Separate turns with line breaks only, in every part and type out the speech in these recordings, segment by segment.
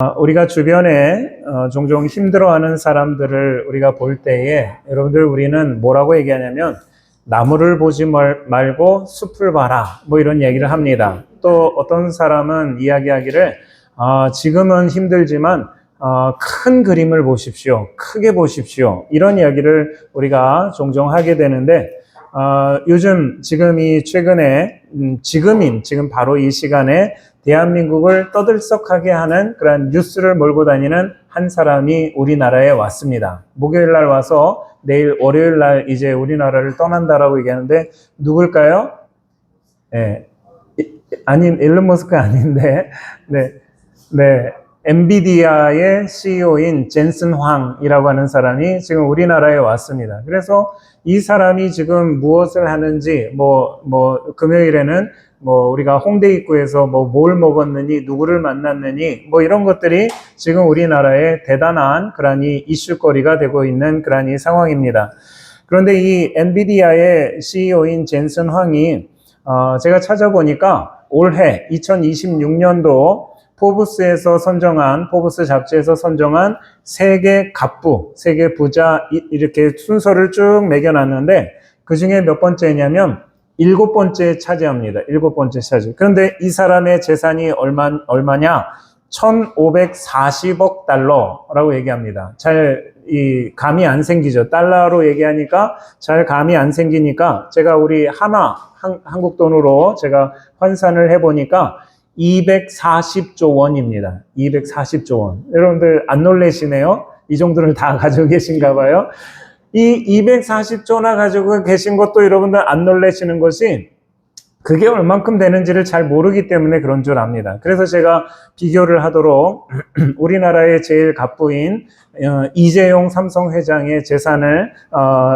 우리가 주변에 종종 힘들어하는 사람들을 우리가 볼 때에 여러분들 우리는 뭐라고 얘기하냐면 나무를 보지 말고 숲을 봐라 뭐 이런 얘기를 합니다. 또 어떤 사람은 이야기하기를 지금은 힘들지만 큰 그림을 보십시오. 크게 보십시오. 이런 이야기를 우리가 종종 하게 되는데 요즘 최근에 지금 바로 이 시간에 대한민국을 떠들썩하게 하는 그런 뉴스를 몰고 다니는 한 사람이 우리나라에 왔습니다. 목요일 날 와서 내일 월요일 날 이제 우리나라를 떠난다라고 얘기하는데 누굴까요? 일론 머스크 아닌데, 네. 엔비디아의 CEO인 젠슨 황이라고 하는 사람이 지금 우리나라에 왔습니다. 그래서 이 사람이 지금 무엇을 하는지, 금요일에는 우리가 홍대 입구에서 뭘 먹었느니, 누구를 만났느니, 이런 것들이 지금 우리나라의 대단한 그러니 이슈거리가 되고 있는 그러니 상황입니다. 그런데 이 엔비디아의 CEO인 젠슨 황이, 제가 찾아보니까 올해 2026년도 포브스 잡지에서 선정한 세계 갑부, 세계 부자 이렇게 순서를 쭉 매겨놨는데 그 중에 몇 번째냐면 7번째 차지합니다. 7번째 차지. 그런데 이 사람의 재산이 얼마냐? 1,540억 달러라고 얘기합니다. 감이 안 생기죠. 달러로 얘기하니까 잘 감이 안 생기니까 제가 우리 한국 돈으로 제가 환산을 해보니까 240조 원입니다. 240조 원. 여러분들 안 놀라시네요? 이 정도를 다 가지고 계신가 봐요. 이 240조나 가지고 계신 것도 여러분들 안 놀라시는 것이 그게 얼만큼 되는지를 잘 모르기 때문에 그런 줄 압니다. 그래서 제가 비교를 하도록 우리나라의 제일 갑부인 이재용 삼성 회장의 재산을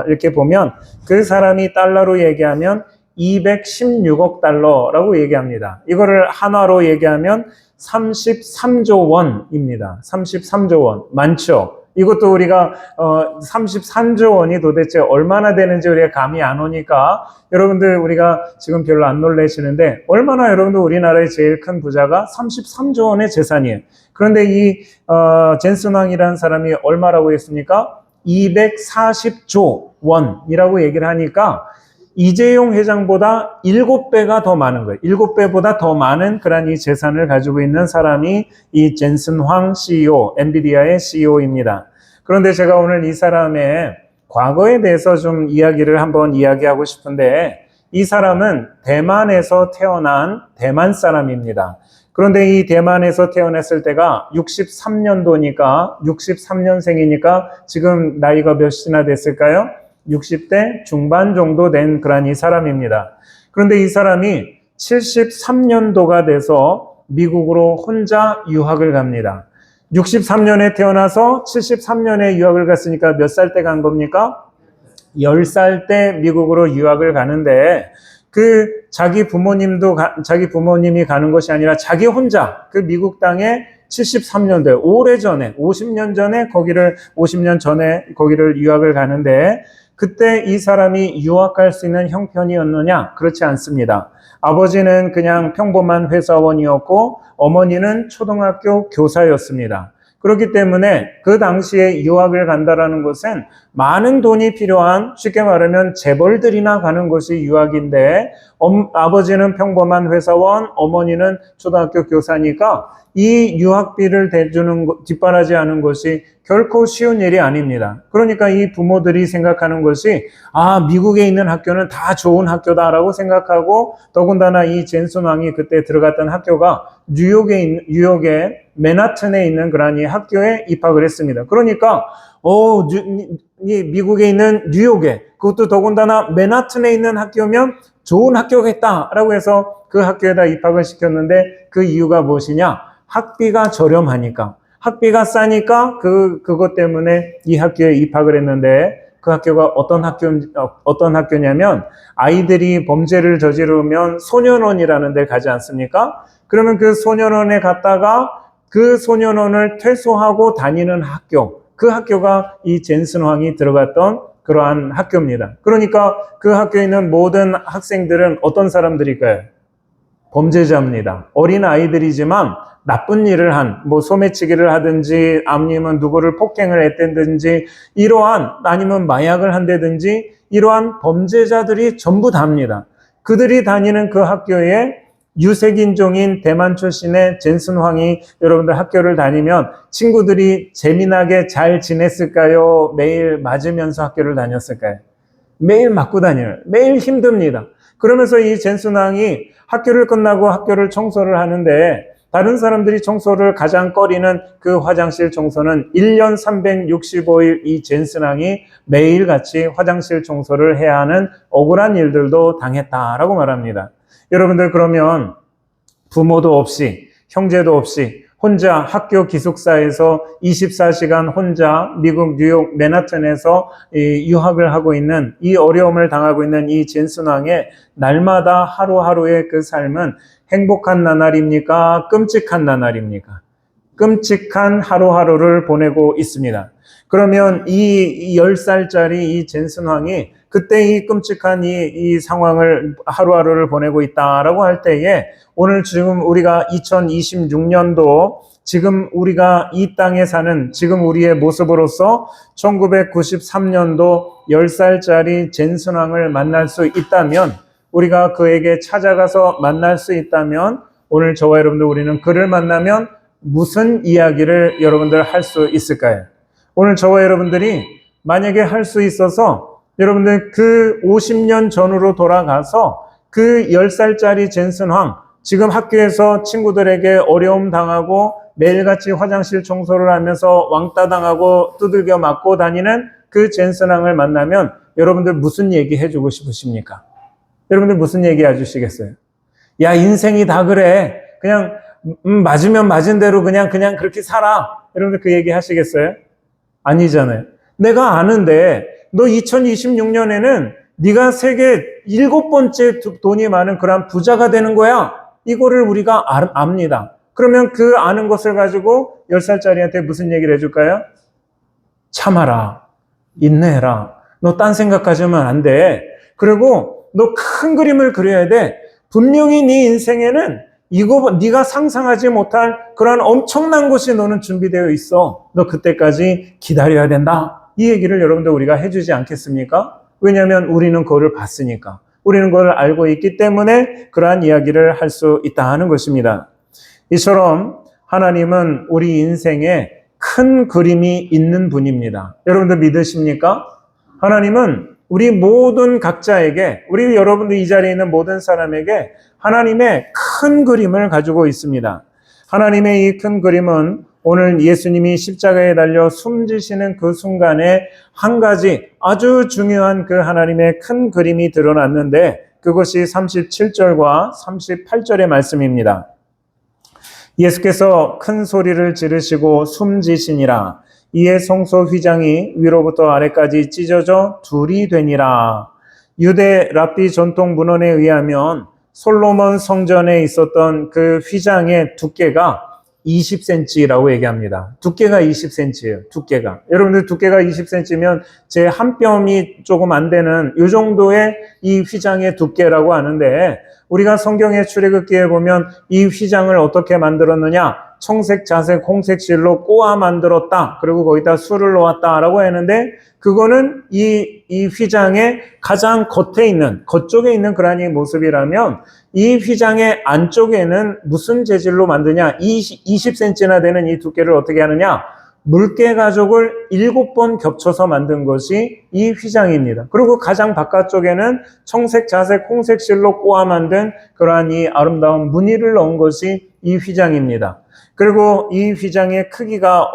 이렇게 보면 그 사람이 달러로 얘기하면 216억 달러라고 얘기합니다. 이거를 한화로 얘기하면 33조 원입니다. 33조 원. 많죠? 이것도 우리가 33조 원이 도대체 얼마나 되는지 우리가 감이 안 오니까 여러분들 우리가 지금 별로 안 놀라시는데 얼마나 여러분들 우리나라의 제일 큰 부자가 33조 원의 재산이에요. 그런데 이 젠슨 황이라는 사람이 얼마라고 했습니까? 240조 원이라고 얘기를 하니까 이재용 회장보다 7배가 더 많은 거예요. 7배보다 더 많은 그런 이 재산을 가지고 있는 사람이 이 젠슨 황 CEO, 엔비디아의 CEO입니다. 그런데 제가 오늘 이 사람의 과거에 대해서 좀 한번 이야기하고 싶은데 이 사람은 대만에서 태어난 대만 사람입니다. 그런데 이 대만에서 태어났을 때가 63년생이니까 지금 나이가 몇이나 됐을까요? 60대 중반 정도 된 그런 이 사람입니다. 그런데 이 사람이 73년도가 돼서 미국으로 혼자 유학을 갑니다. 63년에 태어나서 73년에 유학을 갔으니까 몇 살 때 간 겁니까? 10살 때 미국으로 유학을 가는데 자기 부모님이 가는 것이 아니라 자기 혼자 그 미국 땅에 73년도에 오래전에 50년 전에 거기를 유학을 가는데 그때 이 사람이 유학할 수 있는 형편이었느냐? 그렇지 않습니다. 아버지는 그냥 평범한 회사원이었고 어머니는 초등학교 교사였습니다. 그렇기 때문에 그 당시에 유학을 간다라는 것은 많은 돈이 필요한 쉽게 말하면 재벌들이나 가는 것이 유학인데 아버지는 평범한 회사원, 어머니는 초등학교 교사니까 이 유학비를 뒷바라지하는 것이 결코 쉬운 일이 아닙니다. 그러니까 이 부모들이 생각하는 것이 미국에 있는 학교는 다 좋은 학교다라고 생각하고 더군다나 이 젠슨 황이 그때 들어갔던 학교가 뉴욕의 맨하튼에 있는 그런 이 학교에 입학을 했습니다. 그러니까 미국에 있는 뉴욕에 그것도 더군다나 맨하튼에 있는 학교면 좋은 학교겠다라고 해서 그 학교에다 입학을 시켰는데 그 이유가 무엇이냐? 학비가 저렴하니까, 학비가 싸니까 그것 때문에 이 학교에 입학을 했는데 그 학교가 어떤 학교냐면 아이들이 범죄를 저지르면 소년원이라는 데 가지 않습니까? 그러면 그 소년원에 갔다가 그 소년원을 퇴소하고 다니는 그 학교가 이 젠슨 황이 들어갔던 그러한 학교입니다. 그러니까 그 학교에 있는 모든 학생들은 어떤 사람들일까요? 범죄자입니다. 어린 아이들이지만 나쁜 일을 뭐 소매치기를 하든지, 아니면 누구를 폭행을 했다든지, 아니면 마약을 한다든지, 이러한 범죄자들이 전부 다입니다. 그들이 다니는 그 학교에 유색인종인 대만 출신의 젠슨 황이 여러분들 학교를 다니면 친구들이 재미나게 잘 지냈을까요? 매일 맞으면서 학교를 다녔을까요? 매일 맞고 다녀요. 매일 힘듭니다. 그러면서 이 젠슨 황이 학교를 끝나고 학교를 청소를 하는데, 다른 사람들이 청소를 가장 꺼리는 그 화장실 청소는 1년 365일 이 젠슨 황이 매일같이 화장실 청소를 해야 하는 억울한 일들도 당했다라고 말합니다. 여러분들, 그러면 부모도 없이, 형제도 없이 혼자 학교 기숙사에서 24시간 혼자 미국 뉴욕 맨하튼에서 유학을 하고 있는, 이 어려움을 당하고 있는 이 젠슨 황의 날마다 하루하루의 그 삶은 행복한 나날입니까? 끔찍한 나날입니까? 끔찍한 하루하루를 보내고 있습니다. 그러면 이 10살짜리 이 젠슨 황이 그때 이 끔찍한 이 상황을, 하루하루를 보내고 있다라고 할 때에, 오늘 지금 우리가 2026년도, 지금 우리가 이 땅에 사는 지금 우리의 모습으로서 1993년도 10살짜리 젠슨 황을 만날 수 있다면, 우리가 그에게 찾아가서 만날 수 있다면, 오늘 저와 여러분들, 우리는 그를 만나면 무슨 이야기를 여러분들 할 수 있을까요? 오늘 저와 여러분들이 만약에 할 수 있어서, 여러분들 그 50년 전으로 돌아가서 그 10살짜리 젠슨 황, 지금 학교에서 친구들에게 어려움 당하고 매일같이 화장실 청소를 하면서 왕따 당하고 두들겨 맞고 다니는 그 젠슨 황을 만나면 여러분들 무슨 얘기 해주고 싶으십니까? 여러분들 무슨 얘기 해주시겠어요? 야, 인생이 다 그래. 그냥 맞으면 맞은 대로 그냥 그렇게 살아. 여러분들 그 얘기 하시겠어요? 아니잖아요. 내가 아는데 너 2026년에는 네가 세계 7번째 돈이 많은 그런 부자가 되는 거야. 이거를 우리가 압니다. 그러면 그 아는 것을 가지고 10살짜리한테 무슨 얘기를 해줄까요? 참아라. 인내해라. 너 딴 생각하지 하면 안 돼. 그리고 너 큰 그림을 그려야 돼. 분명히 네 인생에는 네가 상상하지 못할 그런 엄청난 것이 너는 준비되어 있어. 너 그때까지 기다려야 된다. 이 얘기를 여러분들 우리가 해주지 않겠습니까? 왜냐하면 우리는 그거를 봤으니까. 우리는 그걸 알고 있기 때문에 그러한 이야기를 할 수 있다 하는 것입니다. 이처럼 하나님은 우리 인생에 큰 그림이 있는 분입니다. 여러분들 믿으십니까? 하나님은 우리 모든 각자에게, 우리 여러분들 이 자리에 있는 모든 사람에게 하나님의 큰 그림을 가지고 있습니다. 하나님의 이 큰 그림은 오늘 예수님이 십자가에 달려 숨지시는 그 순간에 한 가지 아주 중요한 그 하나님의 큰 그림이 드러났는데, 그것이 37절과 38절의 말씀입니다. 예수께서 큰 소리를 지르시고 숨지시니라. 이에 성소 휘장이 위로부터 아래까지 찢어져 둘이 되니라. 유대 랍비 전통 문헌에 의하면 솔로몬 성전에 있었던 그 휘장의 두께가 20cm라고 얘기합니다. 두께가 20cm예요. 두께가. 여러분들 두께가 20cm면 제 한 뼘이 조금 안 되는 이 정도의 이 휘장의 두께라고 하는데, 우리가 성경의 출애굽기에 보면 이 휘장을 어떻게 만들었느냐? 청색, 자색, 홍색 실로 꼬아 만들었다. 그리고 거기다 술을 놓았다라고 했는데, 그거는 이 휘장의 가장 겉쪽에 있는 그런 이 모습이라면, 이 휘장의 안쪽에는 무슨 재질로 만드냐? 20cm나 되는 이 두께를 어떻게 하느냐? 물개 가죽을 7번 겹쳐서 만든 것이 이 휘장입니다. 그리고 가장 바깥쪽에는 청색, 자색, 홍색 실로 꼬아 만든 그러한 이 아름다운 무늬를 넣은 것이 이 휘장입니다. 그리고 이 휘장의 크기가,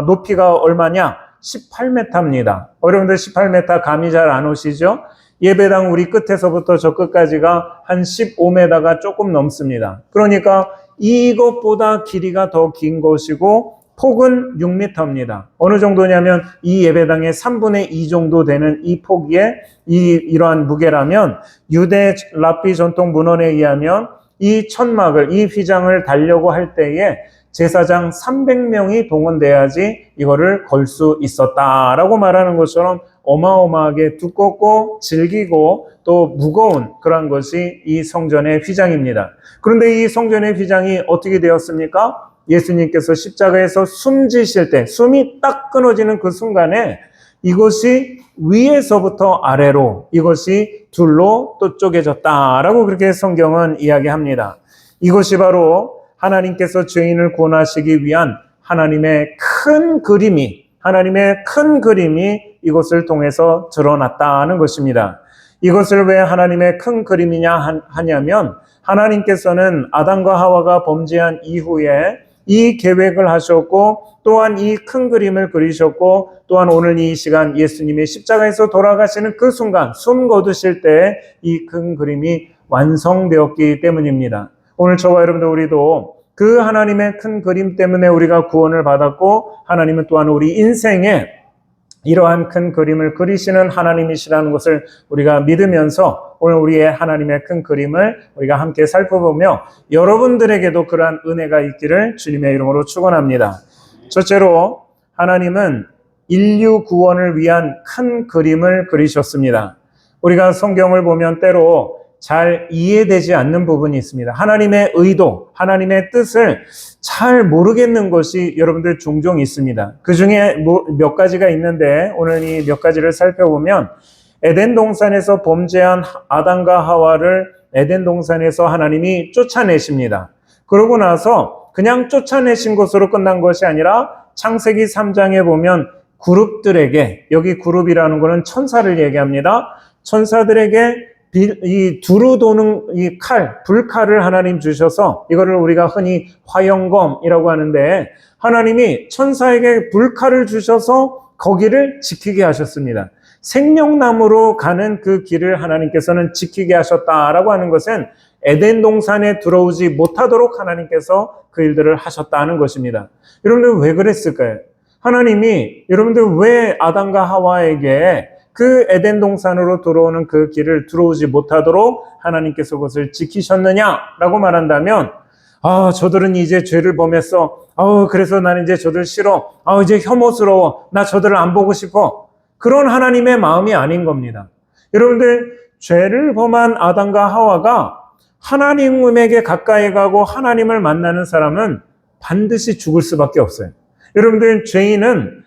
높이가 얼마냐? 18m입니다. 여러분들 18m 감이 잘 안 오시죠? 예배당 우리 끝에서부터 저 끝까지가 한 15m가 조금 넘습니다. 그러니까 이것보다 길이가 더 긴 것이고 폭은 6m입니다. 어느 정도냐면 이 예배당의 3분의 2 정도 되는 이 폭의 이러한 무게라면, 유대 랍비 전통 문헌에 의하면 이 천막을, 이 휘장을 달려고 할 때에 제사장 300명이 동원돼야지 이거를 걸 수 있었다라고 말하는 것처럼 어마어마하게 두껍고 질기고 또 무거운 그런 것이 이 성전의 휘장입니다. 그런데 이 성전의 휘장이 어떻게 되었습니까? 예수님께서 십자가에서 숨지실 때, 숨이 딱 끊어지는 그 순간에 이것이 위에서부터 아래로 이것이 둘로 또 쪼개졌다라고 그렇게 성경은 이야기합니다. 이것이 바로 하나님께서 죄인을 구원하시기 위한 하나님의 큰 그림이 이것을 통해서 드러났다는 것입니다. 이것을 왜 하나님의 큰 그림이냐 하냐면 하나님께서는 아담과 하와가 범죄한 이후에 이 계획을 하셨고 또한 이 큰 그림을 그리셨고 또한 오늘 이 시간 예수님이 십자가에서 돌아가시는 그 순간 숨 거두실 때 이 큰 그림이 완성되었기 때문입니다. 오늘 저와 여러분들 우리도 그 하나님의 큰 그림 때문에 우리가 구원을 받았고 하나님은 또한 우리 인생에 이러한 큰 그림을 그리시는 하나님이시라는 것을 우리가 믿으면서 오늘 우리의 하나님의 큰 그림을 우리가 함께 살펴보며 여러분들에게도 그러한 은혜가 있기를 주님의 이름으로 축원합니다. 첫째로 하나님은 인류 구원을 위한 큰 그림을 그리셨습니다. 우리가 성경을 보면 때로 잘 이해되지 않는 부분이 있습니다. 하나님의 의도, 하나님의 뜻을 잘 모르겠는 것이 여러분들 종종 있습니다. 그 중에 몇 가지가 있는데 오늘 이 몇 가지를 살펴보면 에덴 동산에서 범죄한 아담과 하와를 에덴 동산에서 하나님이 쫓아내십니다. 그러고 나서 그냥 쫓아내신 것으로 끝난 것이 아니라 창세기 3장에 보면 그룹들에게, 여기 그룹이라는 것은 천사를 얘기합니다. 천사들에게 이 두루 도는 이 칼, 불칼을 하나님 주셔서 이거를 우리가 흔히 화영검이라고 하는데 하나님이 천사에게 불칼을 주셔서 거기를 지키게 하셨습니다. 생명나무로 가는 그 길을 하나님께서는 지키게 하셨다라고 하는 것은 에덴 동산에 들어오지 못하도록 하나님께서 그 일들을 하셨다는 것입니다. 여러분들 왜 그랬을까요? 하나님이 여러분들 왜 아담과 하와에게 그 에덴 동산으로 들어오는 그 길을 들어오지 못하도록 하나님께서 그것을 지키셨느냐라고 말한다면 저들은 이제 죄를 범했어. 그래서 나는 이제 저들 싫어. 이제 혐오스러워. 나 저들을 안 보고 싶어. 그런 하나님의 마음이 아닌 겁니다. 여러분들 죄를 범한 아담과 하와가 하나님에게 가까이 가고 하나님을 만나는 사람은 반드시 죽을 수밖에 없어요. 여러분들 죄인은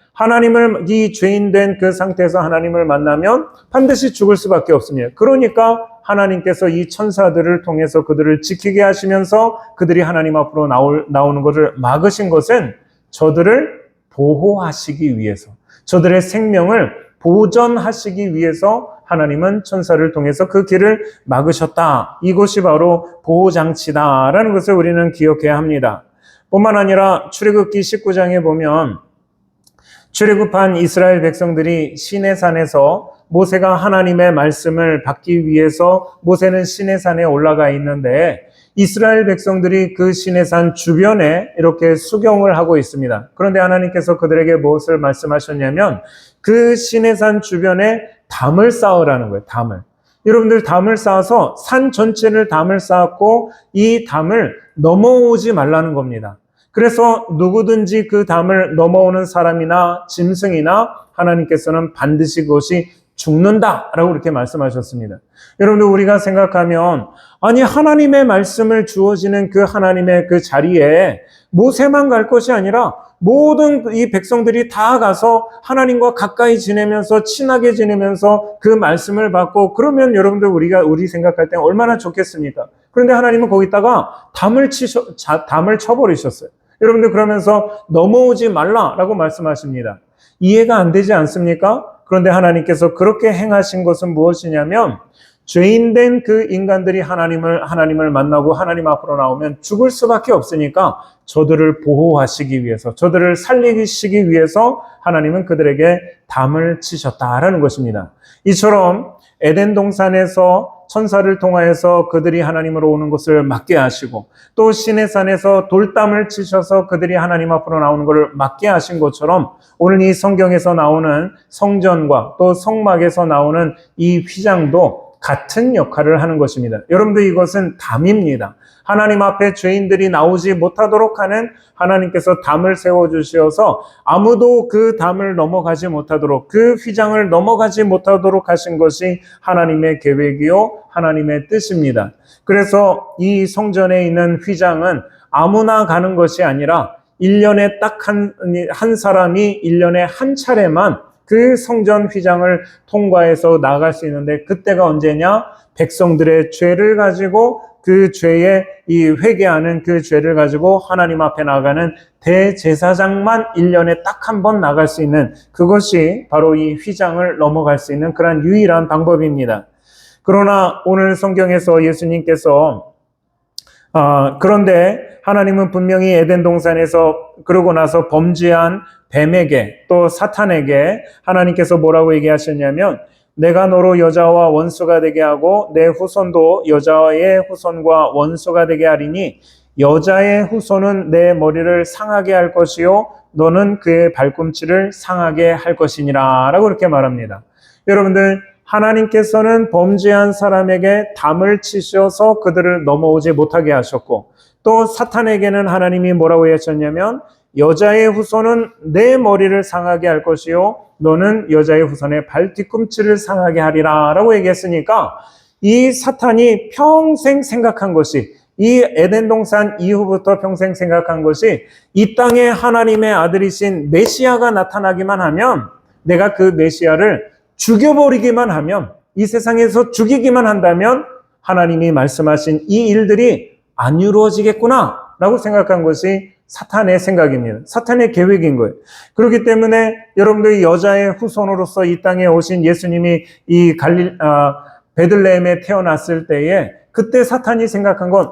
이 죄인된 그 상태에서 하나님을 만나면 반드시 죽을 수밖에 없습니다. 그러니까 하나님께서 이 천사들을 통해서 그들을 지키게 하시면서 그들이 하나님 앞으로 나오는 것을 막으신 것은 저들을 보호하시기 위해서, 저들의 생명을 보전하시기 위해서 하나님은 천사를 통해서 그 길을 막으셨다. 이것이 바로 보호장치다라는 것을 우리는 기억해야 합니다. 뿐만 아니라 출애굽기 19장에 보면 출애굽한 이스라엘 백성들이 시내산에서 모세가 하나님의 말씀을 받기 위해서 모세는 시내산에 올라가 있는데 이스라엘 백성들이 그 시내산 주변에 이렇게 수경을 하고 있습니다. 그런데 하나님께서 그들에게 무엇을 말씀하셨냐면 그 시내산 주변에 담을 쌓으라는 거예요. 담을. 여러분들 담을 쌓아서 산 전체를 담을 쌓았고 이 담을 넘어오지 말라는 겁니다. 그래서 누구든지 그 담을 넘어오는 사람이나 짐승이나 하나님께서는 반드시 그것이 죽는다라고 그렇게 말씀하셨습니다. 여러분들 우리가 생각하면 아니 하나님의 말씀을 주어지는 그 하나님의 그 자리에 모세만 갈 것이 아니라 모든 이 백성들이 다 가서 하나님과 가까이 지내면서 친하게 지내면서 그 말씀을 받고 그러면 여러분들 우리 생각할 때 얼마나 좋겠습니까? 그런데 하나님은 거기다가 담을 쳐버리셨어요. 여러분들 그러면서 넘어오지 말라라고 말씀하십니다. 이해가 안 되지 않습니까? 그런데 하나님께서 그렇게 행하신 것은 무엇이냐면 죄인된 그 인간들이 하나님을 만나고 하나님 앞으로 나오면 죽을 수밖에 없으니까 저들을 보호하시기 위해서, 저들을 살리시기 위해서 하나님은 그들에게 담을 치셨다라는 것입니다. 이처럼 에덴 동산에서 천사를 통하여서 그들이 하나님으로 오는 것을 막게 하시고 또 시내산에서 돌담을 치셔서 그들이 하나님 앞으로 나오는 것을 막게 하신 것처럼 오늘 이 성경에서 나오는 성전과 또 성막에서 나오는 이 휘장도 같은 역할을 하는 것입니다. 여러분들 이것은 담입니다. 하나님 앞에 죄인들이 나오지 못하도록 하는 하나님께서 담을 세워주셔서 아무도 그 담을 넘어가지 못하도록 그 휘장을 넘어가지 못하도록 하신 것이 하나님의 계획이요 하나님의 뜻입니다. 그래서 이 성전에 있는 휘장은 아무나 가는 것이 아니라 1년에 딱 한 사람이 1년에 한 차례만 그 성전 휘장을 통과해서 나갈 수 있는데 그때가 언제냐? 백성들의 죄를 가지고 그 죄에 이 회개하는 그 죄를 가지고 하나님 앞에 나가는 대제사장만 1년에 딱 한 번 나갈 수 있는 그것이 바로 이 휘장을 넘어갈 수 있는 그런 유일한 방법입니다. 그러나 오늘 성경에서 예수님께서 그런데 하나님은 분명히 에덴 동산에서 그러고 나서 범죄한 뱀에게 또 사탄에게 하나님께서 뭐라고 얘기하셨냐면 내가 너로 여자와 원수가 되게 하고 내 후손도 여자의 후손과 원수가 되게 하리니 여자의 후손은 내 머리를 상하게 할 것이요 너는 그의 발꿈치를 상하게 할 것이니라 라고 이렇게 말합니다. 여러분들 하나님께서는 범죄한 사람에게 담을 치셔서 그들을 넘어오지 못하게 하셨고 또 사탄에게는 하나님이 뭐라고 하셨냐면 여자의 후손은 내 머리를 상하게 할 것이요 너는 여자의 후손의 발 뒤꿈치를 상하게 하리라 라고 얘기했으니까 이 사탄이 평생 생각한 것이 이 에덴 동산 이후부터 평생 생각한 것이 이 땅에 하나님의 아들이신 메시아가 나타나기만 하면 내가 그 메시아를 죽여버리기만 하면 이 세상에서 죽이기만 한다면 하나님이 말씀하신 이 일들이 안 이루어지겠구나 라고 생각한 것이 사탄의 생각입니다. 사탄의 계획인 거예요. 그렇기 때문에 여러분들이 여자의 후손으로서 이 땅에 오신 예수님이 이 베들레헴에 태어났을 때에 그때 사탄이 생각한 건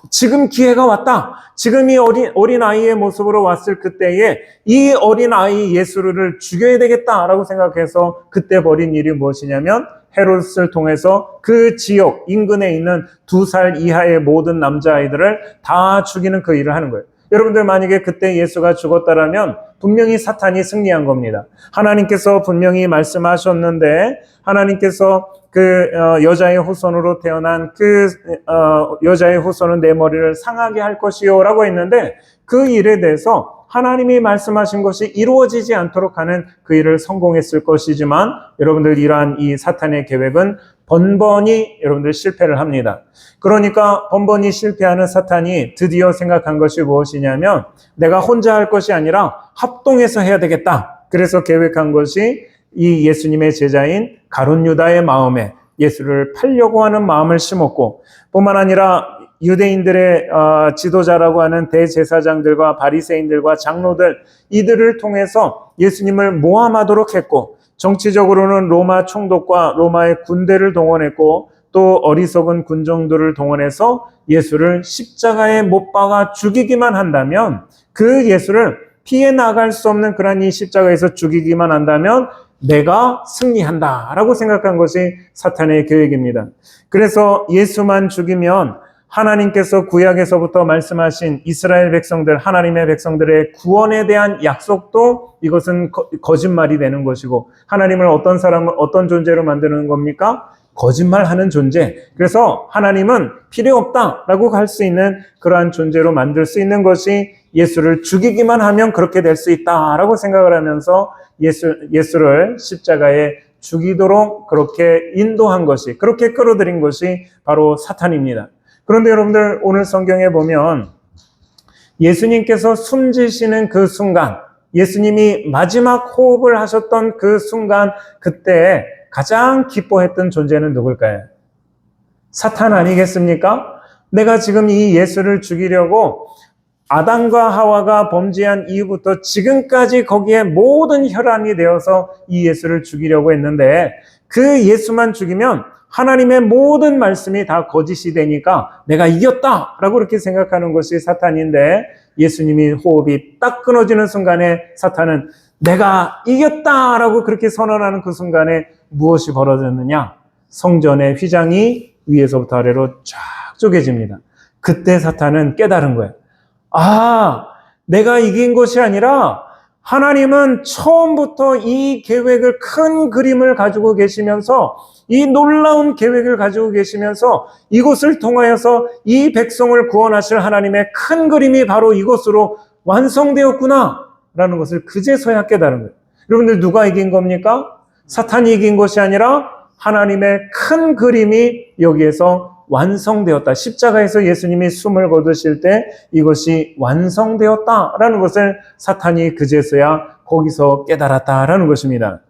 지금 기회가 왔다. 지금 이 어린 아이의 모습으로 왔을 그때에 이 어린 아이 예수를 죽여야 되겠다라고 생각해서 그때 벌인 일이 무엇이냐면 헤롯을 통해서 그 지역 인근에 있는 2살 이하의 모든 남자아이들을 다 죽이는 그 일을 하는 거예요. 여러분들 만약에 그때 예수가 죽었다라면 분명히 사탄이 승리한 겁니다. 하나님께서 분명히 말씀하셨는데 하나님께서 그 여자의 후손으로 태어난 그 여자의 후손은 내 머리를 상하게 할 것이요 라고 했는데 그 일에 대해서 하나님이 말씀하신 것이 이루어지지 않도록 하는 그 일을 성공했을 것이지만 여러분들 이러한 이 사탄의 계획은 번번이 여러분들 실패를 합니다. 그러니까 번번이 실패하는 사탄이 드디어 생각한 것이 무엇이냐면 내가 혼자 할 것이 아니라 합동해서 해야 되겠다. 그래서 계획한 것이 이 예수님의 제자인 가룟 유다의 마음에 예수를 팔려고 하는 마음을 심었고 뿐만 아니라 유대인들의 지도자라고 하는 대제사장들과 바리새인들과 장로들 이들을 통해서 예수님을 모함하도록 했고 정치적으로는 로마 총독과 로마의 군대를 동원했고 또 어리석은 군정들을 동원해서 예수를 십자가에 못 박아 죽이기만 한다면 그 예수를 피해 나갈 수 없는 그런 이 십자가에서 죽이기만 한다면 내가 승리한다라고 생각한 것이 사탄의 계획입니다. 그래서 예수만 죽이면 하나님께서 구약에서부터 말씀하신 이스라엘 백성들, 하나님의 백성들의 구원에 대한 약속도 이것은 거짓말이 되는 것이고 하나님을 어떤 사람을 어떤 존재로 만드는 겁니까? 거짓말하는 존재. 그래서 하나님은 필요 없다라고 할 수 있는 그러한 존재로 만들 수 있는 것이 예수를 죽이기만 하면 그렇게 될 수 있다라고 생각을 하면서 예수를 십자가에 죽이도록 그렇게 인도한 것이 그렇게 끌어들인 것이 바로 사탄입니다. 그런데 여러분들 오늘 성경에 보면 예수님께서 숨지시는 그 순간 예수님이 마지막 호흡을 하셨던 그 순간 그때 가장 기뻐했던 존재는 누굴까요? 사탄 아니겠습니까? 내가 지금 이 예수를 죽이려고 아담과 하와가 범죄한 이후부터 지금까지 거기에 모든 혈안이 되어서 이 예수를 죽이려고 했는데 그 예수만 죽이면 하나님의 모든 말씀이 다 거짓이 되니까 내가 이겼다라고 그렇게 생각하는 것이 사탄인데 예수님이 호흡이 딱 끊어지는 순간에 사탄은 내가 이겼다라고 그렇게 선언하는 그 순간에 무엇이 벌어졌느냐? 성전의 휘장이 위에서부터 아래로 쫙 쪼개집니다. 그때 사탄은 깨달은 거예요. 아, 내가 이긴 것이 아니라 하나님은 처음부터 이 계획을 큰 그림을 가지고 계시면서 이 놀라운 계획을 가지고 계시면서 이곳을 통하여서 이 백성을 구원하실 하나님의 큰 그림이 바로 이곳으로 완성되었구나 라는 것을 그제서야 깨달은 거예요. 여러분들 누가 이긴 겁니까? 사탄이 이긴 것이 아니라 하나님의 큰 그림이 여기에서 완성되었다. 십자가에서 예수님이 숨을 거두실 때 이것이 완성되었다라는 것을 사탄이 그제서야 거기서 깨달았다라는 것입니다.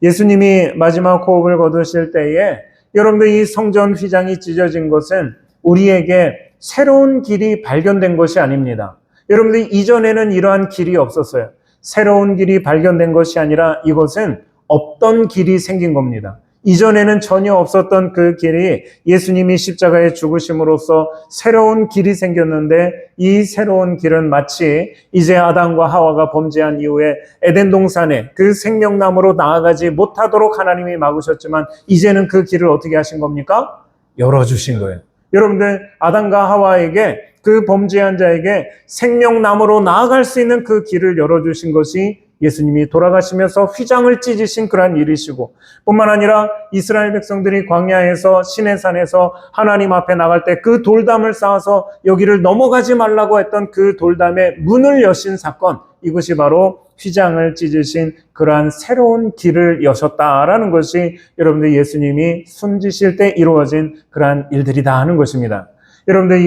예수님이 마지막 호흡을 거두실 때에 여러분들 이 성전 휘장이 찢어진 것은 우리에게 새로운 길이 발견된 것이 아닙니다. 여러분들 이전에는 이러한 길이 없었어요. 새로운 길이 발견된 것이 아니라 이것은 없던 길이 생긴 겁니다. 이전에는 전혀 없었던 그 길이 예수님이 십자가에 죽으심으로써 새로운 길이 생겼는데 이 새로운 길은 마치 이제 아담과 하와가 범죄한 이후에 에덴 동산에 그 생명나무로 나아가지 못하도록 하나님이 막으셨지만 이제는 그 길을 어떻게 하신 겁니까? 열어주신 거예요. 여러분들 아담과 하와에게 그 범죄한 자에게 생명나무로 나아갈 수 있는 그 길을 열어주신 것이 예수님이 돌아가시면서 휘장을 찢으신 그러한 일이시고 뿐만 아니라 이스라엘 백성들이 광야에서 시내산에서 하나님 앞에 나갈 때 그 돌담을 쌓아서 여기를 넘어가지 말라고 했던 그 돌담의 문을 여신 사건, 이것이 바로 휘장을 찢으신 그러한 새로운 길을 여셨다라는 것이 여러분들 예수님이 숨지실 때 이루어진 그러한 일들이다 하는 것입니다. 여러분들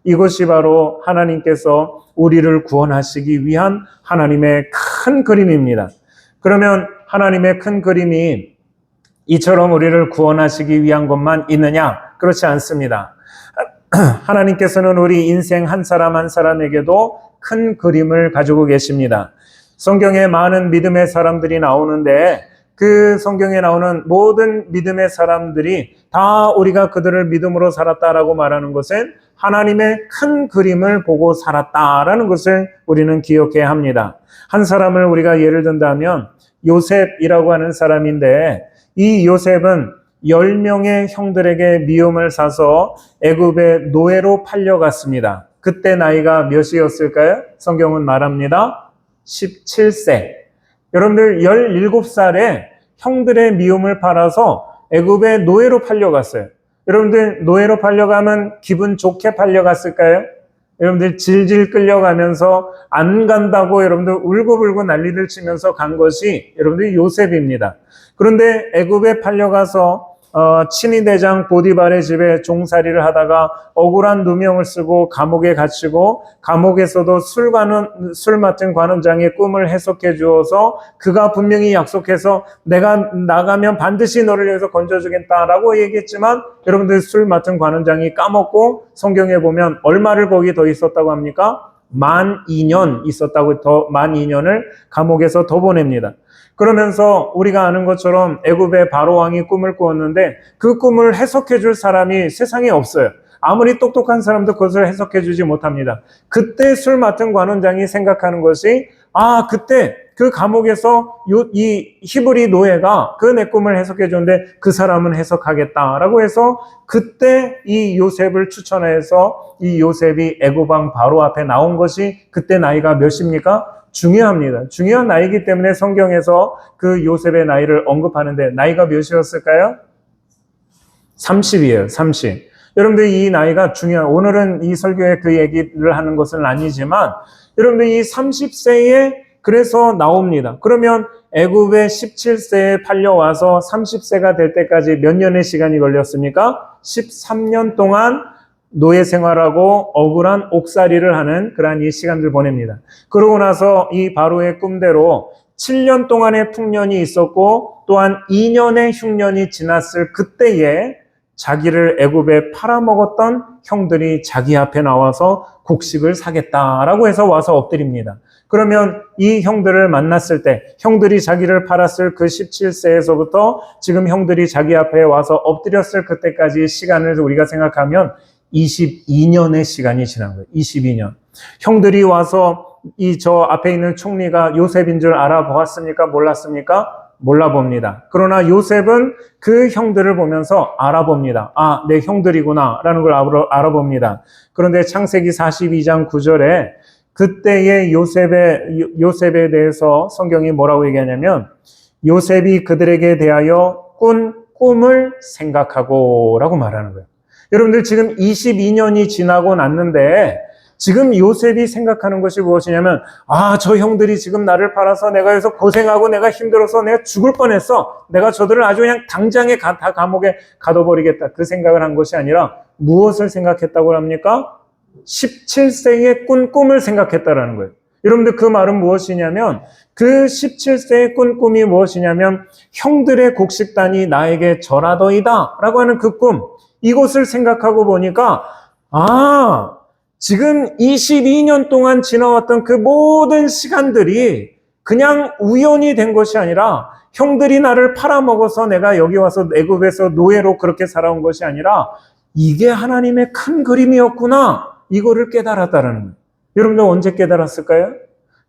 이것이 바로 하나님께서 우리를 구원하시기 위한 하나님의 큰 그림입니다. 그러면 하나님의 큰 그림이 이처럼 우리를 구원하시기 위한 것만 있느냐? 그렇지 않습니다. 하나님께서는 우리 인생 한 사람 한 사람에게도 큰 그림을 가지고 계십니다. 성경에 많은 믿음의 사람들이 나오는데 그 성경에 나오는 모든 믿음의 사람들이 다 우리가 그들을 믿음으로 살았다라고 말하는 것은 하나님의 큰 그림을 보고 살았다라는 것을 우리는 기억해야 합니다. 한 사람을 우리가 예를 든다면 요셉이라고 하는 사람인데 이 요셉은 10명의 형들에게 미움을 사서 애굽의 노예로 팔려갔습니다. 그때 나이가 몇이었을까요? 성경은 말합니다. 17세. 여러분들 17살에 형들의 미움을 팔아서 애굽의 노예로 팔려갔어요. 여러분들 노예로 팔려가면 기분 좋게 팔려갔을까요? 여러분들 질질 끌려가면서 안 간다고 여러분들 울고불고 난리를 치면서 간 것이 여러분들 요셉입니다. 그런데 애굽에 팔려가서 친위대장 보디발의 집에 종살이를 하다가 억울한 누명을 쓰고 감옥에 갇히고 감옥에서도 술 맡은 관원장의 꿈을 해석해 주어서 그가 분명히 약속해서 내가 나가면 반드시 너를 여기서 건져주겠다라고 얘기했지만 여러분들 술 맡은 관원장이 까먹고 성경에 보면 얼마를 거기 더 있었다고 합니까? 만 2년 있었다고 만 2년을 감옥에서 더 보냅니다. 그러면서 우리가 아는 것처럼 애굽의 바로 왕이 꿈을 꾸었는데 그 꿈을 해석해 줄 사람이 세상에 없어요. 아무리 똑똑한 사람도 그것을 해석해 주지 못합니다. 그때 술 맡은 관원장이 생각하는 것이 그때 그 감옥에서 이 히브리 노예가 그 내 꿈을 해석해 줬는데 그 사람은 해석하겠다라고 해서 그때 이 요셉을 추천해서 이 요셉이 애굽 왕 바로 앞에 나온 것이 그때 나이가 몇입니까? 중요합니다. 중요한 나이기 때문에 성경에서 그 요셉의 나이를 언급하는데 나이가 몇이었을까요? 30이에요. 30. 여러분들 이 나이가 오늘은 이 설교에 그 얘기를 하는 것은 아니지만 여러분들 이 30세에 그래서 나옵니다. 그러면 애굽에 17세에 팔려와서 30세가 될 때까지 몇 년의 시간이 걸렸습니까? 13년 동안 노예 생활하고 억울한 옥살이를 하는 그러한 이 시간들 보냅니다. 그러고 나서 이 바로의 꿈대로 7년 동안의 풍년이 있었고 또한 2년의 흉년이 지났을 그때에 자기를 애굽에 팔아먹었던 형들이 자기 앞에 나와서 곡식을 사겠다라고 해서 와서 엎드립니다. 그러면 이 형들을 만났을 때 형들이 자기를 팔았을 그 17세에서부터 지금 형들이 자기 앞에 와서 엎드렸을 그때까지의 시간을 우리가 생각하면 22년의 시간이 지난 거예요. 22년. 형들이 와서 저 앞에 있는 총리가 요셉인 줄 알아보았습니까? 몰랐습니까? 몰라봅니다. 그러나 요셉은 그 형들을 보면서 알아봅니다. 내 형들이구나 라는 걸 알아봅니다. 그런데 창세기 42장 9절에 그때의 요셉에 대해서 성경이 뭐라고 얘기하냐면 요셉이 그들에게 대하여 꾼 꿈을 생각하고 라고 말하는 거예요. 여러분들 지금 22년이 지나고 났는데 지금 요셉이 생각하는 것이 무엇이냐면 저 형들이 지금 나를 팔아서 내가 여기서 고생하고 내가 힘들어서 내가 죽을 뻔했어. 내가 저들을 아주 그냥 당장에 다 감옥에 가둬버리겠다. 그 생각을 한 것이 아니라 무엇을 생각했다고 합니까? 17세에 꾼 꿈을 생각했다라는 거예요. 여러분들 그 말은 무엇이냐면 그 17세에 꾼 꿈이 무엇이냐면 형들의 곡식단이 나에게 절하더이다 라고 하는 그 꿈, 이것을 생각하고 보니까 지금 22년 동안 지나왔던 그 모든 시간들이 그냥 우연이 된 것이 아니라 형들이 나를 팔아먹어서 내가 여기 와서 애굽에서 노예로 그렇게 살아온 것이 아니라 이게 하나님의 큰 그림이었구나, 이거를 깨달았다라는 거예요. 여러분들 언제 깨달았을까요?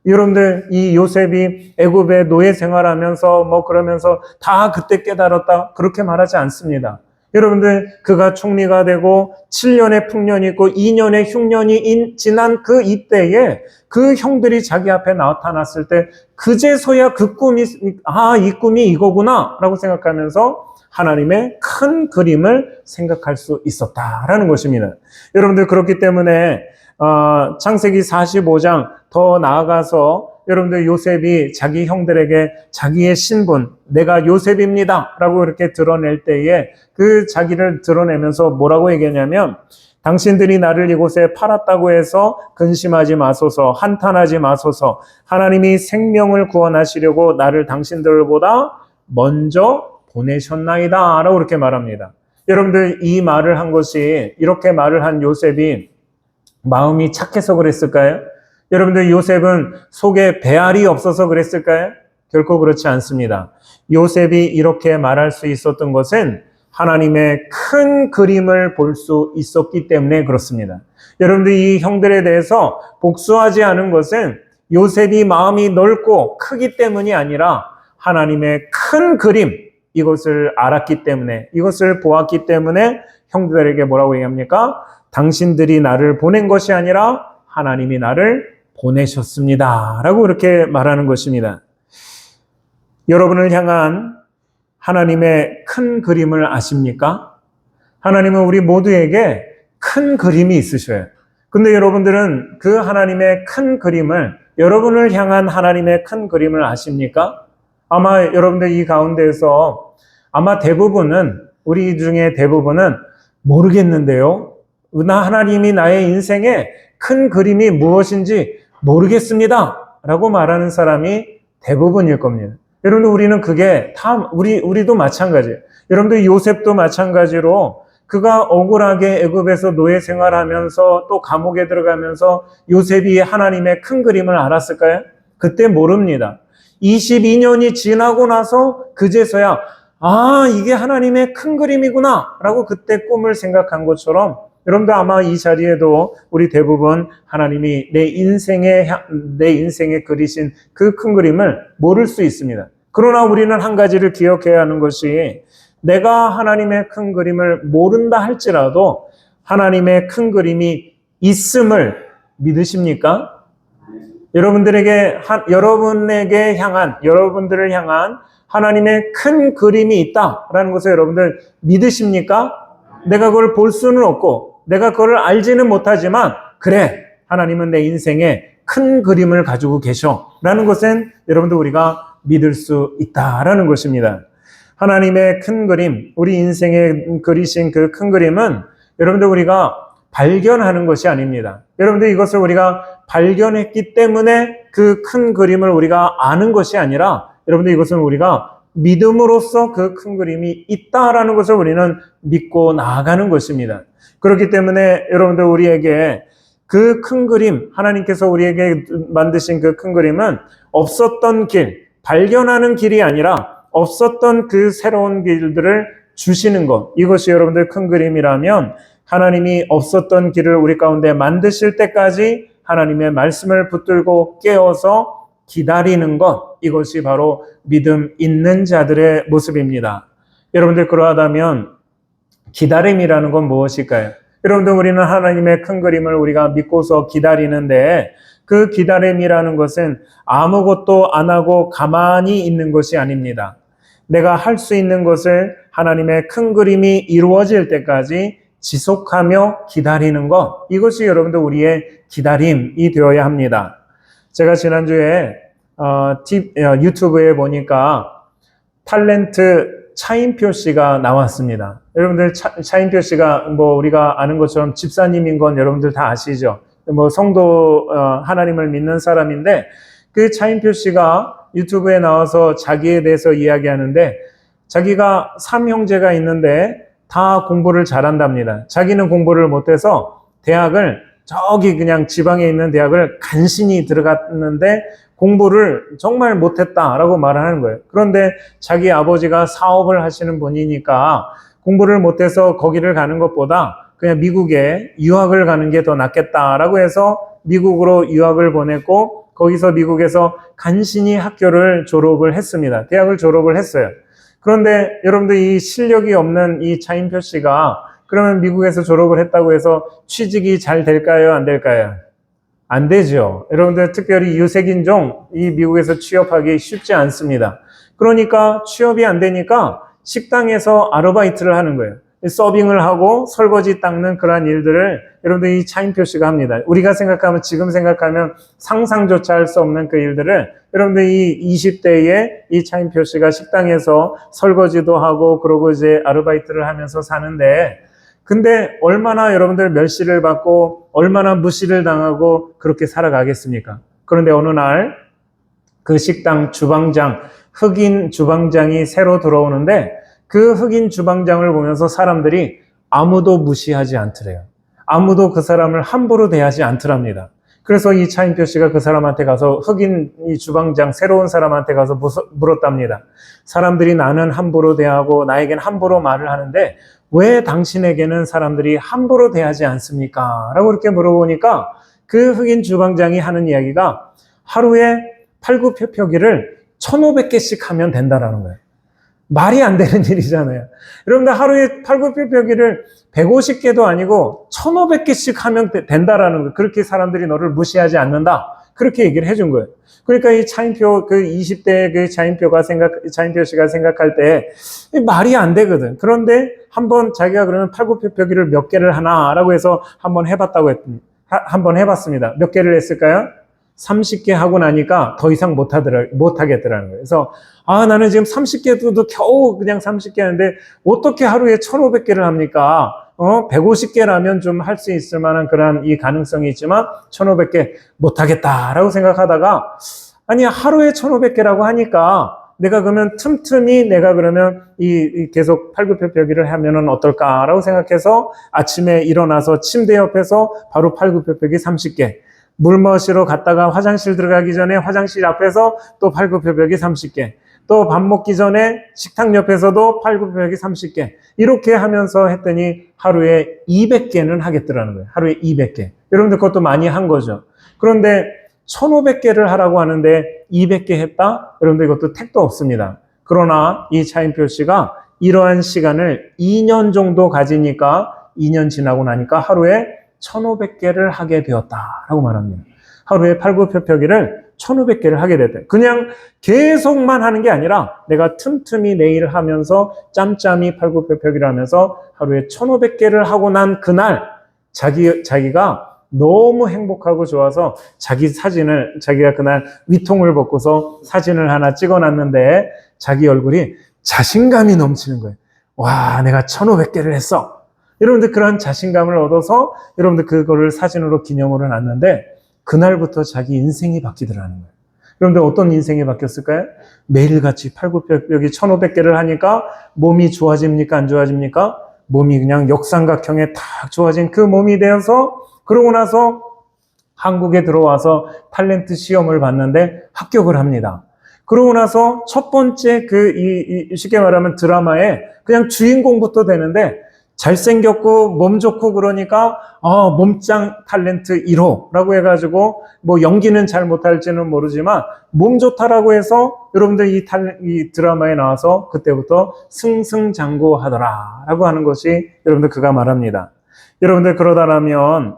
여러분들 이 요셉이 애굽에 노예 생활하면서 그러면서 다 그때 깨달았다 그렇게 말하지 않습니다. 여러분들 그가 총리가 되고 7년의 풍년이 있고 2년의 흉년이 지난 그 이때에 그 형들이 자기 앞에 나타났을 때 그제서야 그 꿈이 이 꿈이 이거구나 라고 생각하면서 하나님의 큰 그림을 생각할 수 있었다라는 것입니다. 여러분들 그렇기 때문에 창세기 45장 더 나아가서 여러분들 요셉이 자기 형들에게 자기의 신분, 내가 요셉입니다 라고 이렇게 드러낼 때에 그 자기를 드러내면서 뭐라고 얘기하냐면 당신들이 나를 이곳에 팔았다고 해서 근심하지 마소서, 한탄하지 마소서. 하나님이 생명을 구원하시려고 나를 당신들보다 먼저 보내셨나이다 라고 이렇게 말합니다. 여러분들 이 말을 한 것이, 이렇게 말을 한 요셉이 마음이 착해서 그랬을까요? 여러분들 요셉은 속에 배알이 없어서 그랬을까요? 결코 그렇지 않습니다. 요셉이 이렇게 말할 수 있었던 것은 하나님의 큰 그림을 볼 수 있었기 때문에 그렇습니다. 여러분들 이 형들에 대해서 복수하지 않은 것은 요셉이 마음이 넓고 크기 때문이 아니라 하나님의 큰 그림, 이것을 알았기 때문에, 이것을 보았기 때문에 형들에게 뭐라고 얘기합니까? 당신들이 나를 보낸 것이 아니라 하나님이 나를 보내셨습니다 라고 이렇게 말하는 것입니다. 여러분을 향한 하나님의 큰 그림을 아십니까? 하나님은 우리 모두에게 큰 그림이 있으셔요. 근데 여러분들은 그 하나님의 큰 그림을, 여러분을 향한 하나님의 큰 그림을 아십니까? 아마 여러분들 이 가운데에서 아마 대부분은, 우리 중에 대부분은 모르겠는데요, 하나님이 나의 인생에 큰 그림이 무엇인지 모르겠습니다 라고 말하는 사람이 대부분일 겁니다. 여러분들 우리는 그게 다 우리도 마찬가지예요. 여러분들 요셉도 마찬가지로 그가 억울하게 애굽에서 노예 생활하면서 또 감옥에 들어가면서 요셉이 하나님의 큰 그림을 알았을까요? 그때 모릅니다. 22년이 지나고 나서 그제서야 이게 하나님의 큰 그림이구나 라고 그때 꿈을 생각한 것처럼 여러분들 아마 이 자리에도 우리 대부분 하나님이 내 인생에 그리신 그 큰 그림을 모를 수 있습니다. 그러나 우리는 한 가지를 기억해야 하는 것이, 내가 하나님의 큰 그림을 모른다 할지라도 하나님의 큰 그림이 있음을 믿으십니까? 여러분들을 향한 하나님의 큰 그림이 있다라는 것을 여러분들 믿으십니까? 내가 그걸 볼 수는 없고 내가 그걸 알지는 못하지만, 그래, 하나님은 내 인생에 큰 그림을 가지고 계셔 라는 것은 여러분들 우리가 믿을 수 있다라는 것입니다. 하나님의 큰 그림, 우리 인생에 그리신 그 큰 그림은 여러분들 우리가 발견하는 것이 아닙니다. 여러분들 이것을 우리가 발견했기 때문에 그 큰 그림을 우리가 아는 것이 아니라, 여러분들 이것은 우리가 믿음으로써 그 큰 그림이 있다라는 것을 우리는 믿고 나아가는 것입니다. 그렇기 때문에 여러분들 우리에게 그 큰 그림, 하나님께서 우리에게 만드신 그 큰 그림은 없었던 길, 발견하는 길이 아니라 없었던 그 새로운 길들을 주시는 것, 이것이 여러분들 큰 그림이라면, 하나님이 없었던 길을 우리 가운데 만드실 때까지 하나님의 말씀을 붙들고 깨어서 기다리는 것, 이것이 바로 믿음 있는 자들의 모습입니다. 여러분들 그러하다면 기다림이라는 건 무엇일까요? 여러분들 우리는 하나님의 큰 그림을 우리가 믿고서 기다리는데, 그 기다림이라는 것은 아무것도 안 하고 가만히 있는 것이 아닙니다. 내가 할 수 있는 것을 하나님의 큰 그림이 이루어질 때까지 지속하며 기다리는 것, 이것이 여러분들 우리의 기다림이 되어야 합니다. 제가 지난주에 유튜브에 보니까 탤런트 차인표 씨가 나왔습니다. 여러분들 차인표 씨가 뭐 우리가 아는 것처럼 집사님인 건 여러분들 다 아시죠? 뭐 성도 하나님을 믿는 사람인데, 그 차인표 씨가 유튜브에 나와서 자기에 대해서 이야기하는데, 자기가 3형제가 있는데 다 공부를 잘한답니다. 자기는 공부를 못해서 대학을 저기 그냥 지방에 있는 대학을 간신히 들어갔는데 공부를 정말 못했다라고 말하는 거예요. 그런데 자기 아버지가 사업을 하시는 분이니까 공부를 못해서 거기를 가는 것보다 그냥 미국에 유학을 가는 게 더 낫겠다라고 해서 미국으로 유학을 보냈고, 거기서 미국에서 간신히 학교를 졸업을 했습니다. 대학을 졸업을 했어요. 그런데 여러분들 이 실력이 없는 이 차인표 씨가 그러면 미국에서 졸업을 했다고 해서 취직이 잘 될까요? 안 될까요? 안 되죠. 여러분들 특별히 유색인종, 이 미국에서 취업하기 쉽지 않습니다. 그러니까 취업이 안 되니까 식당에서 아르바이트를 하는 거예요. 서빙을 하고 설거지 닦는 그러한 일들을 여러분들 이 차인표 씨가 합니다. 우리가 생각하면, 지금 생각하면 상상조차 할 수 없는 그 일들을 여러분들 이 20대에 이 차인표 씨가 식당에서 설거지도 하고 그러고 이제 아르바이트를 하면서 사는데, 근데 얼마나 여러분들 멸시를 받고 얼마나 무시를 당하고 그렇게 살아가겠습니까? 그런데 어느 날 그 식당 주방장, 흑인 주방장이 새로 들어오는데, 그 흑인 주방장을 보면서 사람들이 아무도 무시하지 않더래요. 아무도 그 사람을 함부로 대하지 않더랍니다. 그래서 이 차인표 씨가 그 사람한테 가서, 흑인 이 주방장 새로운 사람한테 가서 물었답니다. 사람들이 나는 함부로 대하고 나에겐 함부로 말을 하는데 왜 당신에게는 사람들이 함부로 대하지 않습니까? 라고 이렇게 물어보니까 그 흑인 주방장이 하는 이야기가 하루에 팔굽혀펴기를 1,500개씩 하면 된다라는 거예요. 말이 안 되는 일이잖아요. 여러분들 하루에 팔굽혀펴기를 150개도 아니고 1,500개씩 하면 된다라는 거예요. 그렇게 사람들이 너를 무시하지 않는다. 그렇게 얘기를 해준 거예요. 그러니까 이 차인표, 그 20대의 그 차인표 씨가 생각할 때 말이 안 되거든. 그런데 한번 자기가 그러면 팔굽혀펴기를 몇 개를 하나라고 해서 한번 한번 해봤습니다. 몇 개를 했을까요? 30개 하고 나니까 더 이상 못하겠더라는 거예요. 그래서, 나는 지금 30개도 겨우 그냥 30개 하는데 어떻게 하루에 1,500개를 합니까? 150개라면 좀 할 수 있을 만한 그런 이 가능성이 있지만 1,500개 못하겠다라고 생각하다가, 아니, 하루에 1,500개라고 하니까 내가 그러면 틈틈이 내가 그러면 계속 팔굽혀펴기를 하면은 어떨까라고 생각해서 아침에 일어나서 침대 옆에서 바로 팔굽혀펴기 30개. 물 마시러 갔다가 화장실 들어가기 전에 화장실 앞에서 또 팔굽혀펴기 30개. 또 밥 먹기 전에 식탁 옆에서도 팔굽혀펴기 30개. 이렇게 하면서 했더니 하루에 200개는 하겠더라는 거예요. 하루에 200개. 여러분들 그것도 많이 한 거죠. 그런데 1,500개를 하라고 하는데 200개 했다? 여러분들 이것도 택도 없습니다. 그러나 이 차인표 씨가 이러한 시간을 2년 정도 가지니까 2년 지나고 나니까 하루에 1,500개를 하게 되었다라고 말합니다. 하루에 팔굽혀펴기를 1,500개를 하게 됐다. 그냥 계속만 하는 게 아니라 내가 틈틈이 내일 하면서 짬짬이 팔굽혀펴기를 하면서 하루에 1,500개를 하고 난 그날 자기가 너무 행복하고 좋아서 자기가 그날 위통을 벗고서 사진을 하나 찍어놨는데 자기 얼굴이 자신감이 넘치는 거예요. 와, 내가 1,500개를 했어. 여러분들 그런 자신감을 얻어서 여러분들 그거를 사진으로 기념으로 놨는데 그날부터 자기 인생이 바뀌더라는 거예요. 여러분들 어떤 인생이 바뀌었을까요? 매일같이 팔굽혀펴기 1,500개를 하니까 몸이 좋아집니까? 안 좋아집니까? 몸이 그냥 역삼각형에 탁 좋아진 그 몸이 되어서, 그러고 나서 한국에 들어와서 탤런트 시험을 봤는데 합격을 합니다. 그러고 나서 첫 번째 쉽게 말하면 드라마에 그냥 주인공부터 되는데 잘생겼고 몸 좋고 그러니까 몸짱 탤런트 1호라고 해가지고 뭐 연기는 잘 못할지는 모르지만 몸 좋다라고 해서 여러분들 이 드라마에 나와서 그때부터 승승장구하더라라고 하는 것이 여러분들 그가 말합니다. 여러분들 그러다라면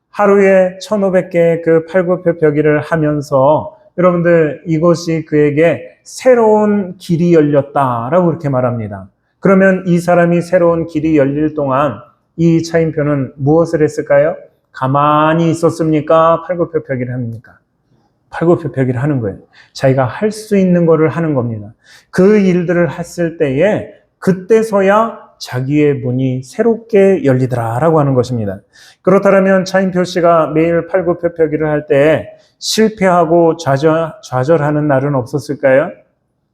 하루에 1,500개의 그 팔굽혀펴기를 하면서 여러분들 이것이 그에게 새로운 길이 열렸다라고 그렇게 말합니다. 그러면 이 사람이 새로운 길이 열릴 동안 이 차인표는 무엇을 했을까요? 가만히 있었습니까? 팔굽혀펴기를 합니까? 팔굽혀펴기를 하는 거예요. 자기가 할 수 있는 거를 하는 겁니다. 그 일들을 했을 때에 그때서야 자기의 문이 새롭게 열리더라라고 하는 것입니다. 그렇다면 차인표 씨가 매일 팔굽혀펴기를 할 때 실패하고 좌절하는 날은 없었을까요?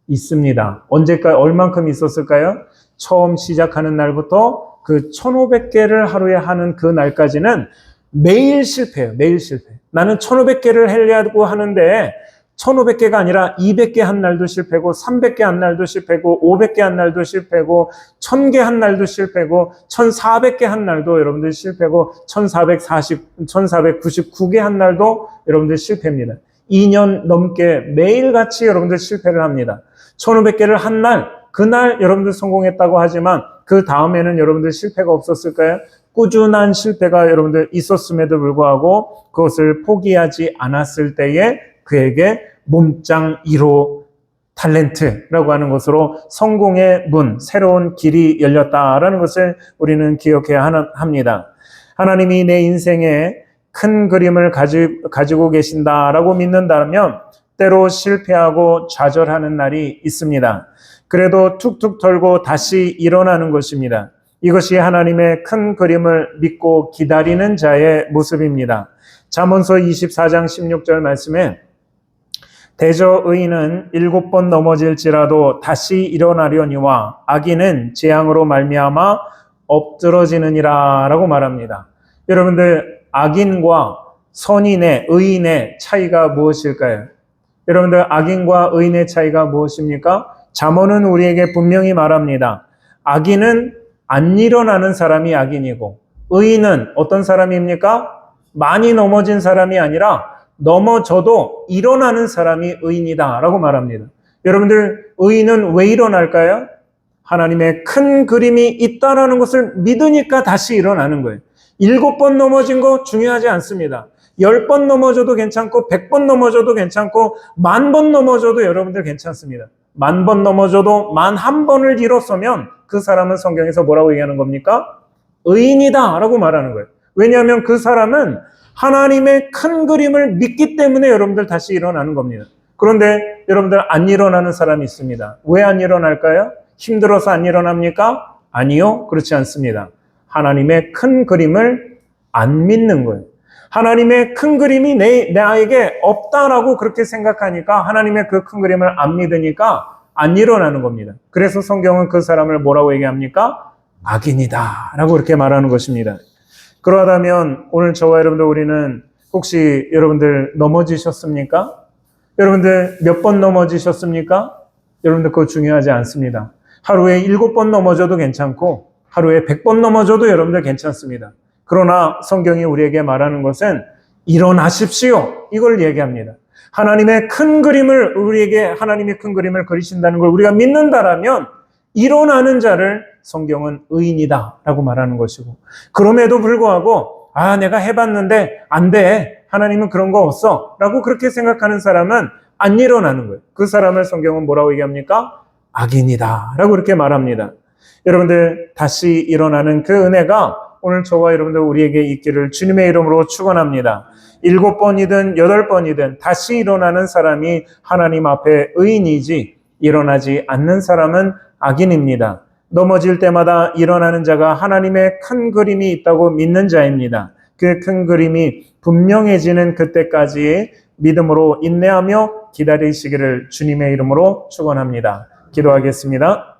있습니다. 언제까지 얼만큼 있었을까요? 처음 시작하는 날부터 그 1500개를 하루에 하는 그 날까지는 매일 실패해요. 매일 실패. 나는 1500개를 하려고 하는데 1500개가 아니라 200개 한 날도 실패고 300개 한 날도 실패고 500개 한 날도 실패고 1000개 한 날도 실패고 1400개 한 날도 여러분들 실패고 1499개 한 날도 여러분들 실패입니다. 2년 넘게 매일같이 여러분들 실패를 합니다. 1500개를 한 날, 그날 여러분들 성공했다고 하지만 그 다음에는 여러분들 실패가 없었을까요? 꾸준한 실패가 여러분들 있었음에도 불구하고 그것을 포기하지 않았을 때에 그에게 몸짱 1호 탤런트라고 하는 것으로 성공의 문, 새로운 길이 열렸다라는 것을 우리는 기억해야 합니다. 하나님이 내 인생에 큰 그림을 가지고 계신다라고 믿는다면 때로 실패하고 좌절하는 날이 있습니다. 그래도 툭툭 털고 다시 일어나는 것입니다. 이것이 하나님의 큰 그림을 믿고 기다리는 자의 모습입니다. 잠언서 24장 16절 말씀에 대저 의인은 7번 넘어질지라도 다시 일어나려니와 악인은 재앙으로 말미암아 엎드러지느니라 라고 말합니다. 여러분들 악인과 선인의 의인의 차이가 무엇일까요? 여러분들 악인과 의인의 차이가 무엇입니까? 잠언은 우리에게 분명히 말합니다. 악인은 안 일어나는 사람이 악인이고 의인은 어떤 사람입니까? 많이 넘어진 사람이 아니라 넘어져도 일어나는 사람이 의인이다 라고 말합니다. 여러분들 의인은 왜 일어날까요? 하나님의 큰 그림이 있다라는 것을 믿으니까 다시 일어나는 거예요. 7번 넘어진 거 중요하지 않습니다. 10번 넘어져도 괜찮고 100번 넘어져도 괜찮고 10,000번 넘어져도 여러분들 괜찮습니다. 10,000번 넘어져도 11,000번을 일었으면 그 사람은 성경에서 뭐라고 얘기하는 겁니까? 의인이다 라고 말하는 거예요. 왜냐하면 그 사람은 하나님의 큰 그림을 믿기 때문에 여러분들 다시 일어나는 겁니다. 그런데 여러분들 안 일어나는 사람이 있습니다. 왜 안 일어날까요? 힘들어서 안 일어납니까? 아니요, 그렇지 않습니다. 하나님의 큰 그림을 안 믿는 거예요. 하나님의 큰 그림이 나에게 없다라고 그렇게 생각하니까 하나님의 그 큰 그림을 안 믿으니까 안 일어나는 겁니다. 그래서 성경은 그 사람을 뭐라고 얘기합니까? 악인이다 라고 그렇게 말하는 것입니다. 그러하다면 오늘 저와 여러분들 우리는 혹시 여러분들 넘어지셨습니까? 여러분들 몇 번 넘어지셨습니까? 여러분들 그거 중요하지 않습니다. 하루에 7번 넘어져도 괜찮고 하루에 100번 넘어져도 여러분들 괜찮습니다. 그러나 성경이 우리에게 말하는 것은 일어나십시오. 이걸 얘기합니다. 하나님의 큰 그림을 우리에게 하나님의 큰 그림을 그리신다는 걸 우리가 믿는다라면 일어나는 자를 성경은 의인이다 라고 말하는 것이고 그럼에도 불구하고 내가 해봤는데 안 돼. 하나님은 그런 거 없어 라고 그렇게 생각하는 사람은 안 일어나는 거예요. 그 사람을 성경은 뭐라고 얘기합니까? 악인이다 라고 그렇게 말합니다. 여러분들 다시 일어나는 그 은혜가 오늘 저와 여러분들 우리에게 있기를 주님의 이름으로 축원합니다. 7번이든 8번이든 다시 일어나는 사람이 하나님 앞에 의인이지 일어나지 않는 사람은 악인입니다. 넘어질 때마다 일어나는 자가 하나님의 큰 그림이 있다고 믿는 자입니다. 그 큰 그림이 분명해지는 그때까지 믿음으로 인내하며 기다리시기를 주님의 이름으로 축원합니다. 기도하겠습니다.